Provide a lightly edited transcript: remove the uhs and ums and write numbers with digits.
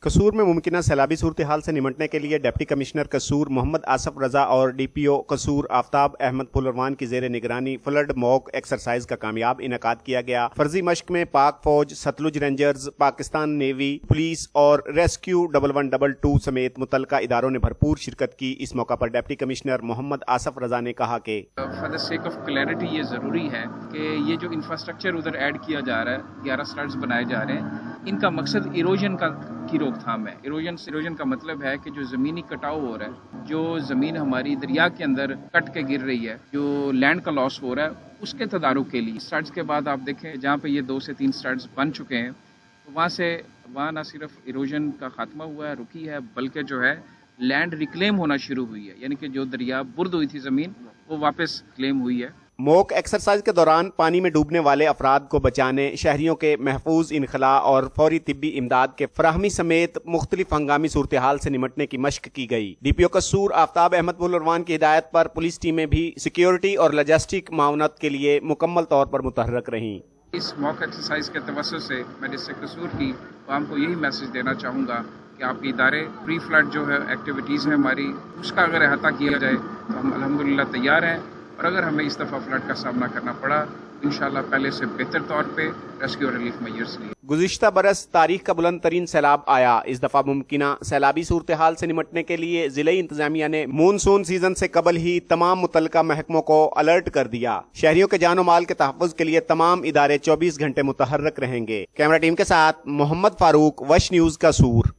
कसूर में मुमकिना सैलाबी सूरत हाल से निमटने के लिए डिप्टी कमिश्नर कसूर मोहम्मद आसफ रजा और DPO कसूर आफ्ताब अहमद फुलरवान की जेर निगरानी फ्लड मॉक एक्सरसाइज का कामयाब इनेकाद किया गया। फर्जी मश्क में पाक फौज, Sutlej rangers, Pakistan navy, police और रेस्क्यू 1122 समेत मुतलका इदारों ने भरपूर शिरकत की। इस मौका पर डिप्टी कमिश्नर मोहम्मद आसफ रजा ने कहा कि for the sake of clarity ये ज़रूरी है कि ये जो इंफ्रास्ट्रक्चर उधर ऐड किया जा रहा है, 11 स्लड्स बनाए जा रहे हैं, इनका मकसद इरोजन की रोकथाम है। इरोजन का मतलब है कि जो ज़मीनी कटाव हो रहा है, जो ज़मीन हमारी दरिया के अंदर कट के गिर रही है, जो लैंड का लॉस हो रहा है, उसके तदारुक के लिए स्टड्स के बाद आप देखें जहाँ पे ये 2 से 3 स्टड्स बन चुके हैं, तो वहाँ न सिर्फ इरोजन का खात्मा हुआ है, रुकी है, बल्कि जो है लैंड रिक्लेम होना शुरू हुई है, यानी कि जो दरिया बुर्द हुई थी ज़मीन वो वापस क्लेम हुई है। मॉक एक्सरसाइज के दौरान पानी में डूबने वाले अफराद को बचाने, शहरियों के महफूज इनखला और फौरी तिब्बी इमदाद के फराहमी समेत मुख्तलिफ हंगामी सूरत हाल से निमटने की मश्क की गई। DPO कसूर आफ्ताब अहमद फुलरवान की हिदायत पर पुलिस टीमें भी सिक्योरिटी और लॉजिस्टिक मावनत के लिए मुकम्मल तौर पर मुतहर्रक रहीं। इस मॉक एक्सरसाइज के तवज्जुह से मैं डिस्ट्रिक्ट कसूर की आवाम को यही मैसेज देना चाहूँगा कि आपके इदारे प्री फ्लड जो है एक्टिविटीज़ हैं हमारी, उसका अगर अहाता किया जाए तो हम अल्हम्दुलिल्लाह तैयार हैं, और अगर हमें इस दफ़ा फ्लड का सामना करना पड़ा इंशाल्लाह पहले से बेहतर तौर पे रेस्क्यू और रिलीफ मेजर्स लिए। गुज़िश्ता बरस तारीख का बुलंद तरीन सैलाब आया। इस दफा मुमकिना सैलाबी सूरत हाल से निमटने के लिए जिले इंतजामिया ने मानसून सीजन से कबल ही तमाम मुतल्लिका महकमों को अलर्ट कर दिया। शहरियों के जानो माल के तहफ़्फ़ुज़ के लिए तमाम इदारे 24 घंटे मुतहर्रक रहेंगे। कैमरा टीम के साथ मोहम्मद फारूक, वश न्यूज़ कसूर।